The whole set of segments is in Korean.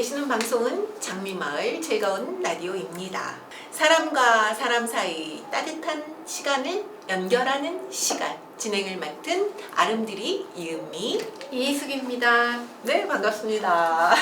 계시는 방송은 장미마을 즐거운 라디오입니다. 사람과 사람 사이 따뜻한 시간을 연결하는 시간, 진행을 맡은 아름드리 이은미 이희숙입니다. 네, 반갑습니다.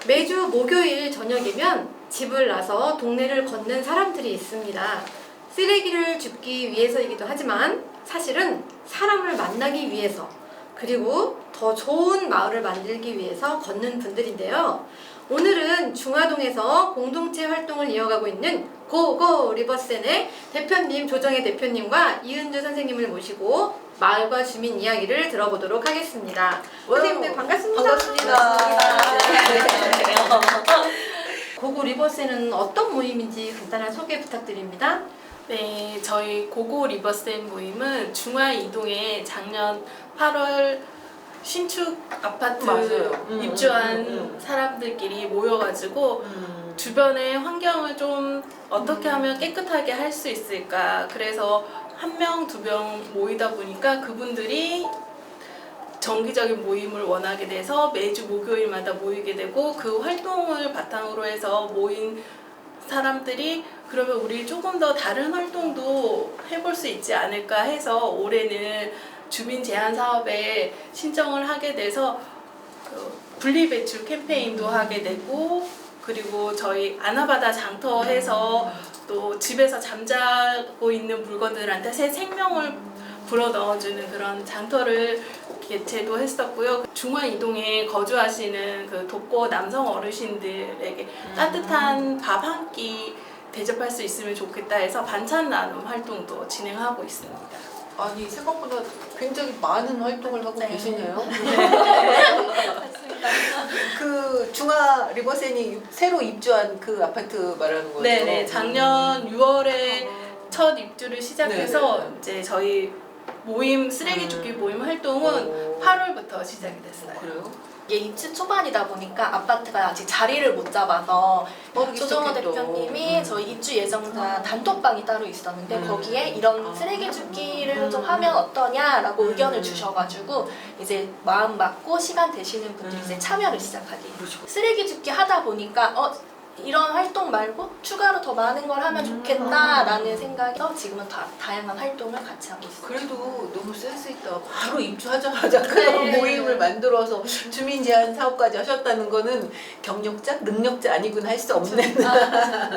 매주 목요일 저녁이면 집을 나서 동네를 걷는 사람들이 있습니다. 쓰레기를 줍기 위해서이기도 하지만 사실은 사람을 만나기 위해서, 그리고 더 좋은 마을을 만들기 위해서 걷는 분들인데요. 오늘은 중화동에서 공동체 활동을 이어가고 있는 고고 리버센의 대표님, 조정혜 대표님과 이은주 선생님을 모시고 마을과 주민 이야기를 들어보도록 하겠습니다. 선생님들 반갑습니다. 반갑습니다. 네. 고고 리버센은 어떤 모임인지 간단한 소개 부탁드립니다. 네, 저희 고고 리버센 모임은 중화 이동에 작년 8월 신축 아파트 맞아요. 입주한 사람들끼리 모여가지고 주변의 환경을 좀 어떻게 하면 깨끗하게 할 수 있을까. 그래서 한 명, 두 명 모이다 보니까 그분들이 정기적인 모임을 원하게 돼서 매주 목요일마다 모이게 되고, 그 활동을 바탕으로 해서 모인 사람들이 그러면 우리 조금 더 다른 활동도 해볼 수 있지 않을까 해서 올해는 주민 제한 사업에 신청을 하게 돼서 그 분리배출 캠페인도 하게 되고, 그리고 저희 아나바다 장터해서 또 집에서 잠자고 있는 물건들한테 새 생명을 불어 넣어주는 그런 장터를 개최도 했었고요. 중화 이동에 거주하시는 그 독거 남성 어르신들에게 따뜻한 밥 한 끼 대접할 수 있으면 좋겠다 해서 반찬 나눔 활동도 진행하고 있습니다. 아니, 생각보다 굉장히 많은 활동을 하고 계시네요. 맞습니다. 그 중화 리버센이 새로 입주한 그 아파트 말하는 거죠? 네네, 작년 6월에 첫 입주를 시작해서 네네. 이제 저희 모임, 쓰레기 줍기 모임 활동은 8월부터 시작이 됐어요. 그래요? 이게 입주 초반이다 보니까 아파트가 아직 자리를 못 잡아서 조정호 좋겠다. 대표님이 저희 입주 예정자 단톡방이 따로 있었는데 거기에 이런 쓰레기 줍기를 좀 하면 어떠냐라고 의견을 주셔가지고 이제 마음 맞고 시간 되시는 분들이 이제 참여를 시작하게 그렇죠. 쓰레기 줍기 하다 보니까 이런 활동 말고 추가로 더 많은 걸 하면 좋겠다라는 생각에서 지금은 다양한 활동을 같이 하고 있어요. 그래도 너무 센스 있다. 바로 입주하자마자 네. 그런 모임을 만들어서 주민 제한 사업까지 하셨다는 거는 경력자, 능력자 아니군 할 수 없는.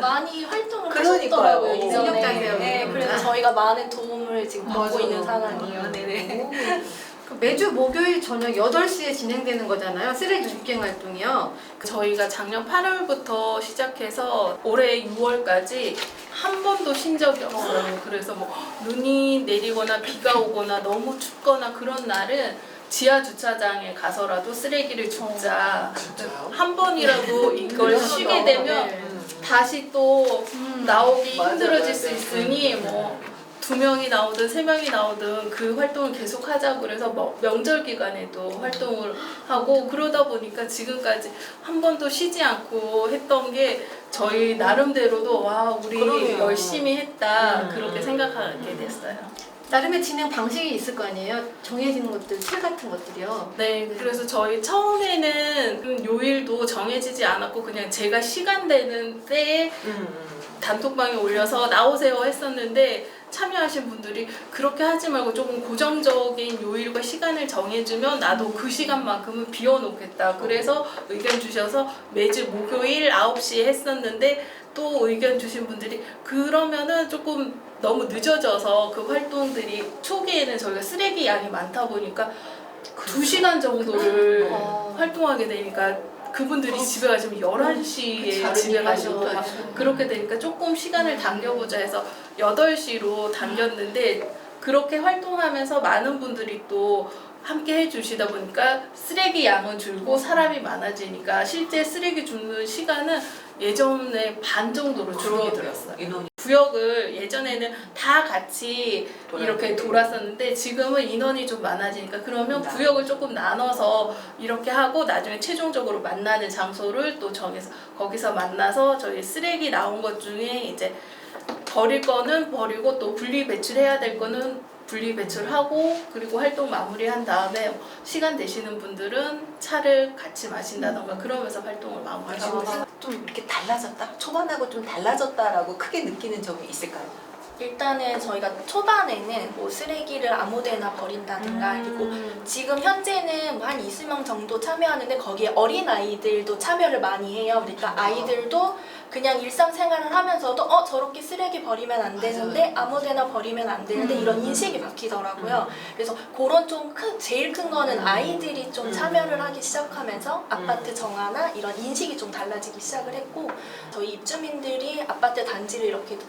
많이 활동을 그러니까요. 하셨더라고요, 이전에. 능력자세요. 네, 그래서 저희가 많은 도움을 지금 받고 맞아요. 있는 상황이에요. 네네. 매주 목요일 저녁 8시에 진행되는 거잖아요. 쓰레기 줍기 활동이요. 저희가 작년 8월부터 시작해서 올해 6월까지 한 번도 쉰 적이 없어요. 그래서 뭐 눈이 내리거나 비가 오거나 너무 춥거나 그런 날은 지하 주차장에 가서라도 쓰레기를 줍자. 진짜요? 한 번이라도 이걸 쉬게 되면 네. 다시 또 나오기 맞아, 힘들어질 맞아. 수 있으니 뭐 2명이 나오든 3명이 나오든 그 활동을 계속 하자고 그래서 뭐 명절 기간에도 활동을 하고, 그러다 보니까 지금까지 한 번도 쉬지 않고 했던 게 저희 나름대로도 와, 우리 그러네요. 열심히 했다 그렇게 음. 생각하게 됐어요. 나름의 진행 방식이 있을 거 아니에요? 정해지는 것들, 틀 같은 것들이요. 네, 그래서 저희 처음에는 요일도 정해지지 않았고 그냥 제가 시간 되는 때에 단톡방에 올려서 나오세요 했었는데, 참여하신 분들이 그렇게 하지 말고 조금 고정적인 요일과 시간을 정해주면 나도 그 시간만큼은 비워놓겠다. 그래서 의견 주셔서 매주 목요일 9시에 했었는데, 또 의견 주신 분들이 그러면은 조금 너무 늦어져서 그 활동들이 초기에는 저희가 쓰레기 양이 많다 보니까 2시간 정도를 활동하게 되니까 그분들이 집에 가시면 11시에 집에 가시고 그렇게 되니까 조금 시간을 당겨보자 해서 8시로 당겼는데, 그렇게 활동하면서 많은 분들이 또 함께 해주시다 보니까 쓰레기 양은 줄고 사람이 많아지니까 실제 쓰레기 줍는 시간은 예전에 반 정도로 줄어들었어요. 인원이 구역을 예전에는 다 같이 이렇게 돌았었는데 지금은 인원이 좀 많아지니까 그러면 구역을 조금 나눠서 이렇게 하고 나중에 최종적으로 만나는 장소를 또 정해서 거기서 만나서 저희 쓰레기 나온 것 중에 이제 버릴 거는 버리고 또 분리 배출해야 될 거는 분리 배출하고 그리고 활동 마무리한 다음에 시간 되시는 분들은 차를 같이 마신다던가 그러면서 활동을 마무리하고 있어요. 좀 이렇게 달라졌다? 초반하고 좀 달라졌다라고 크게 느끼는 점이 있을까요? 일단은 저희가 초반에는 뭐 쓰레기를 아무데나 버린다든가 그리고 지금 현재는 뭐한 20명 정도 참여하는데 거기에 어린 아이들도 참여를 많이 해요. 그러니까 아이들도 그냥 일상생활을 하면서도 저렇게 쓰레기 버리면 안 되는데 아무데나 버리면 안 되는데 이런 인식이 바뀌더라고요. 그래서 그런 좀 제일 큰 거는 아이들이 좀 참여를 하기 시작하면서 아파트 정화나 이런 인식이 좀 달라지기 시작을 했고 저희 입주민들이 아파트 단지를 이렇게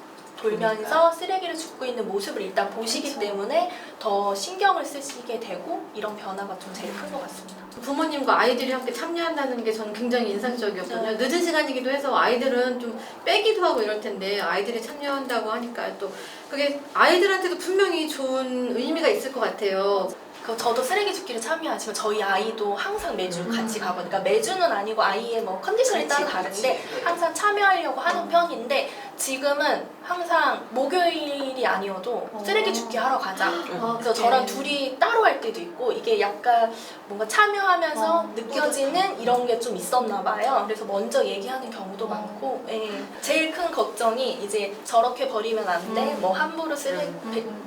돌면서 쓰레기를 줍고 있는 모습을 일단 보시기 때문에 더 신경을 쓰시게 되고 이런 변화가 좀 제일 큰 것 같습니다. 부모님과 아이들이 함께 참여한다는 게 저는 굉장히 인상적이었거든요. 네. 늦은 시간이기도 해서 아이들은 좀 빼기도 하고 이럴 텐데 아이들이 참여한다고 하니까 또 그게 아이들한테도 분명히 좋은 의미가 있을 것 같아요. 저도 쓰레기 줍기를 참여하지만 저희 아이도 항상 매주 같이 가거든요. 그러니까 매주는 아니고 아이의 뭐 컨디션에 따라 다른데 항상 참여하려고 하는 편인데 지금은 항상 목요일이 아니어도 쓰레기 줍기 하러 가자. 그래서 저랑 둘이 따로 할 때도 있고 이게 약간 뭔가 참여하면서 느껴지는 이런 게 좀 있었나 봐요. 그래서 먼저 얘기하는 경우도 많고 예. 제일 큰 걱정이 이제 저렇게 버리면 안 돼. 뭐 함부로 쓰레기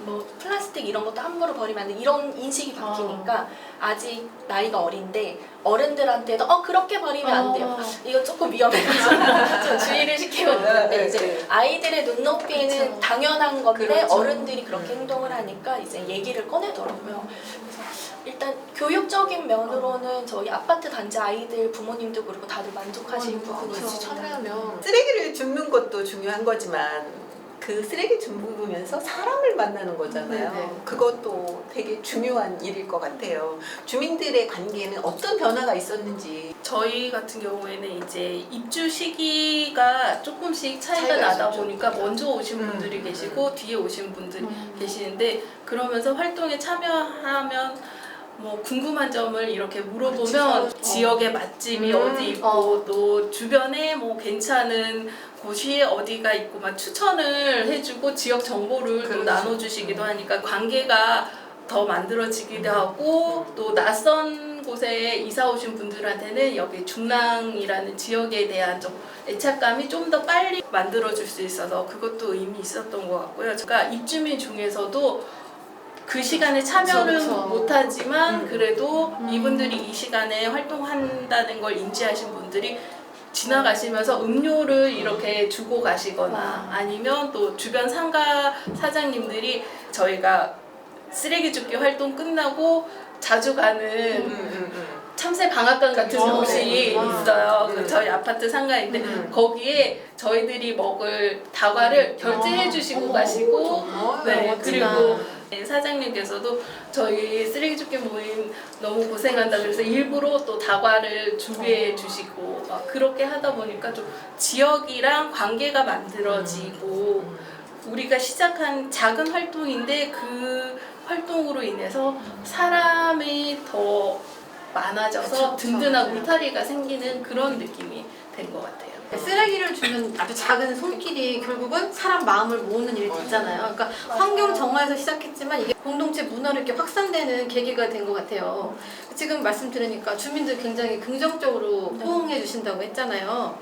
뭐 플라스틱 이런 것도 함부로 버리면 안 돼. 이런 인식이 바뀌니까 아직 나이가 어린데 어른들한테도 그렇게 버리면 안 돼요. 이거 조금 위험해가지고 좀 주의를 시키거든요. 근데 이제 아이들의 눈높이는 당연한 건데 그렇죠. 어른들이 그렇게 행동을 하니까 이제 얘기를 꺼내더라고요. 그래서 일단 교육적인 면으로는 저희 아파트 단지 아이들 부모님도 그렇고 다들 만족하시는 부분이 같이 있습니다. 참여하면 쓰레기를 줍는 것도 중요한 거지만 그 쓰레기 줍으면서 사람을 만나는 거잖아요. 네. 그것도 되게 중요한 일일 것 같아요. 주민들의 관계에는 어떤 변화가 있었는지. 저희 같은 경우에는 이제 입주 시기가 조금씩 차이가 차이가 나다 있었죠. 보니까 먼저 오신 분들이 계시고 뒤에 오신 분들이 계시는데 그러면서 활동에 참여하면 뭐 궁금한 점을 이렇게 물어보면 그렇지. 지역의 맛집이 어디 있고 또 주변에 뭐 괜찮은 곳이 어디가 있고 막 추천을 해주고 지역 정보를 또 그렇죠. 나눠주시기도 하니까 관계가 더 만들어지기도 하고 또 낯선 곳에 이사 오신 분들한테는 여기 중랑이라는 지역에 대한 좀 애착감이 좀 더 빨리 만들어줄 수 있어서 그것도 의미 있었던 것 같고요. 제가 입주민 중에서도 그 시간에 참여를 그쵸. 못하지만 그래도 이분들이 이 시간에 활동한다는 걸 인지하신 분들이 지나가시면서 음료를 이렇게 주고 가시거나 아니면 또 주변 상가 사장님들이 저희가 쓰레기 줍기 활동 끝나고 자주 가는 참새 방앗간 같은 곳이 있어요. 그 저희 아파트 상가인데 거기에 저희들이 먹을 다과를 결제해 주시고 가시고 네, 그리고 사장님께서도 저희 쓰레기 줍기 모임 너무 고생한다 그래서 일부러 또 다과를 준비해 주시고 막 그렇게 하다 보니까 좀 지역이랑 관계가 만들어지고 우리가 시작한 작은 활동인데 그 활동으로 인해서 사람이 더 많아져서 든든한 울타리가 생기는 그런 느낌이 된 것 같아요. 쓰레기를 주는 아주 작은 손길이 결국은 사람 마음을 모으는 일이 있잖아요. 그러니까 환경 정화에서 시작했지만 이게 공동체 문화로 이렇게 확산되는 계기가 된 것 같아요. 지금 말씀 들으니까 주민들 굉장히 긍정적으로 호응해 주신다고 했잖아요.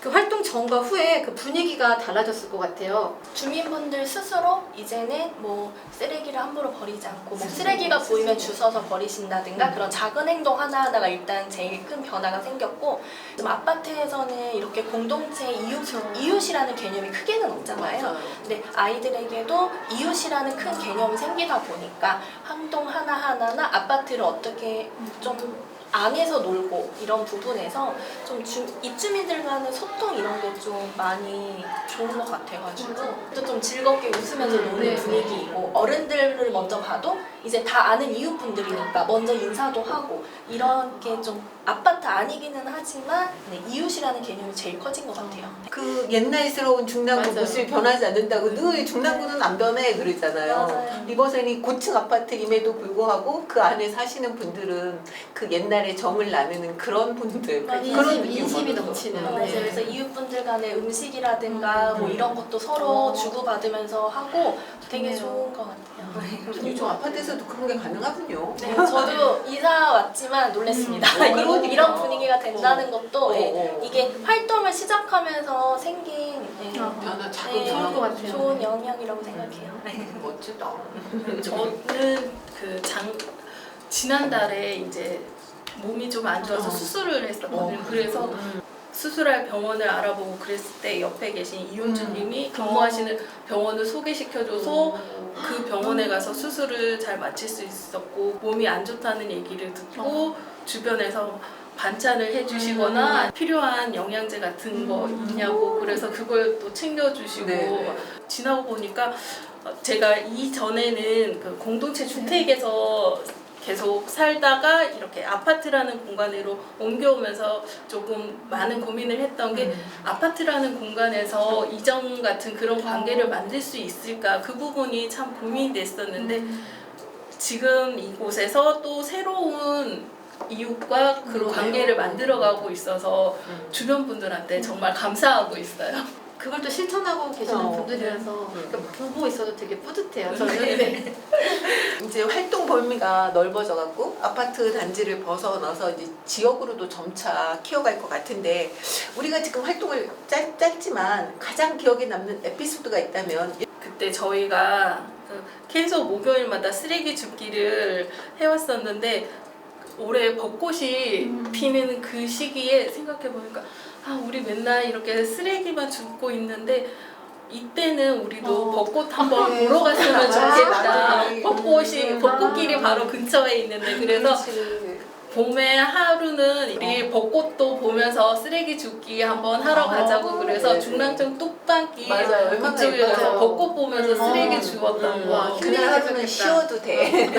그 활동 전과 후에 그 분위기가 달라졌을 것 같아요. 주민분들 스스로 이제는 뭐 쓰레기를 함부로 버리지 않고 뭐 쓰레기가 보이면 주워서 버리신다든가 그런 작은 행동 하나하나가 일단 제일 큰 변화가 생겼고 좀 아파트에서는 이렇게 공동체 이웃이라는 개념이 크게는 없잖아요. 근데 아이들에게도 이웃이라는 큰 개념이 생기다 보니까 행동 하나하나나 아파트를 어떻게 좀 안에서 놀고 이런 부분에서 좀 입주민들과는 소통 이런 게 좀 많이 좋은 것 같아가지고 또 좀 즐겁게 웃으면서 노는 분위기이고 어른들을 먼저 봐도 이제 다 아는 이웃분들이니까 먼저 인사도 하고 이런 게 좀 아파트 아니기는 하지만 이웃이라는 개념이 제일 커진 것 같아요. 그 옛날스러운 중랑구 맞아요. 모습이 변하지 않는다고 늘 중랑구는 안 변해 그러잖아요. 맞아요. 리버셀이 고층 아파트임에도 불구하고 그 안에 사시는 분들은 그 옛날 이날의 정을 나누는 그런 분들 맞아요. 그런 인심, 느낌 인심이 받는 넘치는. 거. 맞아요. 그래서 이웃분들 간의 음식이라든가 뭐 이런 것도 서로 주고받으면서 하고 되게 좋은 것 같아요. 요즘 아파트에서도 그런 게 가능하군요. 네, 저도 이사 왔지만 놀랐습니다. 그러니까. 이런 분위기가 된다는 것도 네, 어. 이게 활동을 시작하면서 생긴 네, 변화 작은 네, 좋을 것 같아요. 좋은 영향이라고 생각해요. 멋지다. 저는 그 지난달에 이제 몸이 좀 안 좋아서 수술을 했었거든요. 그래서 수술할 병원을 알아보고 그랬을 때 옆에 계신 이윤주님이 근무하시는 병원을 소개시켜줘서 그 병원에 가서 수술을 잘 마칠 수 있었고 몸이 안 좋다는 얘기를 듣고 주변에서 반찬을 해주시거나 필요한 영양제 같은 거 있냐고 그래서 그걸 또 챙겨주시고 네. 지나고 보니까 제가 이전에는 그 공동체 주택에서 계속 살다가 이렇게 아파트라는 공간으로 옮겨오면서 조금 많은 고민을 했던 게 아파트라는 공간에서 이전 같은 그런 관계를 만들 수 있을까 그 부분이 참 고민이 됐었는데 지금 이곳에서 또 새로운 이웃과 그 관계를 만들어가고 있어서 주변 분들한테 정말 감사하고 있어요. 그걸 또 실천하고 계시는 어. 분들이라서 보고 있어도 되게 뿌듯해요. 저는 네. 이제 활동 범위가 넓어져 갖고 아파트 단지를 벗어나서 이제 지역으로도 점차 키워갈 것 같은데 우리가 지금 활동을 짧지만 가장 기억에 남는 에피소드가 있다면 그때 저희가 계속 목요일마다 쓰레기 줍기를 해왔었는데 올해 벚꽃이 피는 그 시기에 생각해보니까 우리 맨날 이렇게 쓰레기만 줍고 있는데 이때는 우리도 벚꽃 한번 보러 갔으면 좋겠다. 벚꽃길이 바로 근처에 있는데 그래서 봄에 하루는 우리 벚꽃도 보면서 쓰레기 줍기 한번 하러 가자고 그래서 네. 중랑천 뚝방길 맞아요. 얼마나 그쪽에 가서 예뻐요. 벚꽃 보면서 쓰레기 주웠던 거. 와, 그날 하루는 힘들겠다. 쉬어도 돼.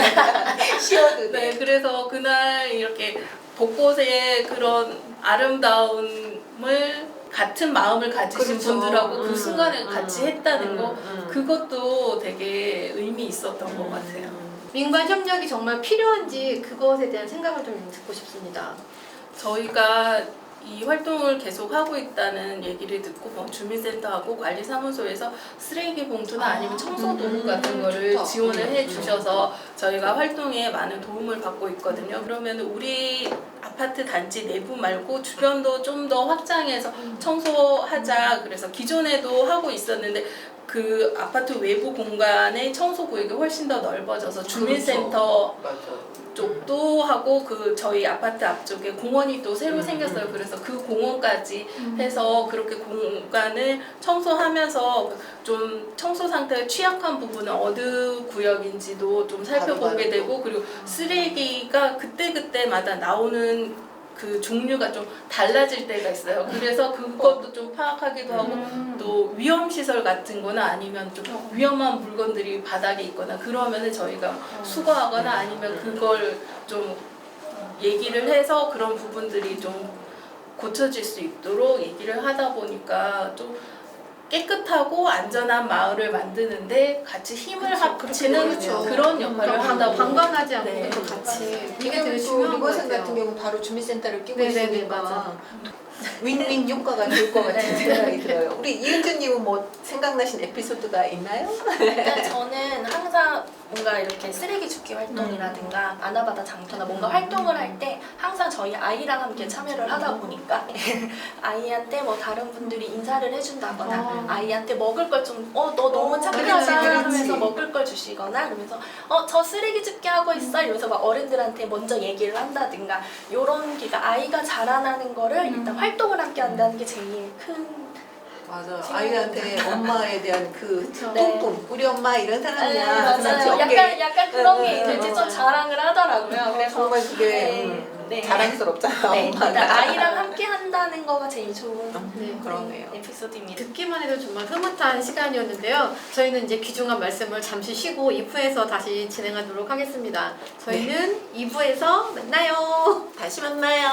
쉬어도 네, 돼. 그래서 그날 이렇게 벚꽃의 그런 아름다움을 같은 마음을 가지신 그렇죠. 분들하고 그 순간에 같이 했다는 거 음. 그것도 되게 의미 있었던 것 같아요. 민관 협력이 정말 필요한지 그것에 대한 생각을 좀 듣고 싶습니다. 저희가 이 활동을 계속 하고 있다는 얘기를 듣고 주민센터하고 관리사무소에서 쓰레기 봉투나 아니면 청소 도구 같은 거를 좋다. 지원을 해 주셔서 저희가 활동에 많은 도움을 받고 있거든요. 그러면 우리 아파트 단지 내부 말고 주변도 좀 더 확장해서 청소하자. 그래서 기존에도 하고 있었는데 그 아파트 외부 공간의 청소 구역이 훨씬 더 넓어져서 주민센터 맞아. 쪽도 하고 그 저희 아파트 앞쪽에 공원이 또 새로 생겼어요. 그래서 그 공원까지 해서 그렇게 공간을 청소하면서 좀 청소 상태가 취약한 부분은 어느 구역인지도 좀 살펴보게 바로 되고 그리고 쓰레기가 그때그때마다 나오는 그 종류가 좀 달라질 때가 있어요. 그래서 그것도 좀 파악하기도 하고 또 위험시설 같은 거나 아니면 좀 위험한 물건들이 바닥에 있거나 그러면은 저희가 수거하거나 아니면 그걸 좀 얘기를 해서 그런 부분들이 좀 고쳐질 수 있도록 얘기를 하다 보니까 좀 깨끗하고 안전한 마을을 만드는데 같이 힘을 합치는 그렇죠. 그런 역할을 한다고 관광하지 않고 네. 또 같이 이게 이게 되게 또 중요한 것 리버센 같아요. 같은 경우 바로 주민센터를 끼고 네네네, 있으니까 맞아. 윈윈 효과가 될 것 같은 생각이 들어요. 우리 이은주님은 뭐 생각나신 에피소드가 있나요? 일단 저는 항상 뭔가 이렇게 쓰레기 줍기 활동이라든가 아나바다 장터나 뭔가 활동을 할 때 항상 저희 아이랑 함께 참여를 하다 보니까 아이한테 뭐 다른 분들이 인사를 해준다거나 아이한테 먹을 걸 좀 너 너무 착하다 그렇지. 하면서 먹을 걸 주시거나 그러면서 저 쓰레기 줍기 하고 있어 이러면서 막 어른들한테 먼저 얘기를 한다든가 요런 기가 아이가 자라나는 거를 일단 활동을 함께 한다는 게 제일 큰 맞아. 아이한테 엄마에 대한 그 그쵸. 뿜뿜. 우리 엄마 이런 네, 사람이야. 맞아요. 어깨에. 약간 그런 게 네, 이제 좀 맞아요. 자랑을 하더라고요. 그래서 정말 그게 네. 자랑스럽잖아. 네, 엄마가. 일단 아이랑 함께 한다는 거가 제일 좋은 네. 그러네요. 에피소드입니다. 듣기만 해도 정말 흐뭇한 시간이었는데요. 저희는 이제 귀중한 말씀을 잠시 쉬고 2부에서 다시 진행하도록 하겠습니다. 저희는 2부에서 만나요. 다시 만나요.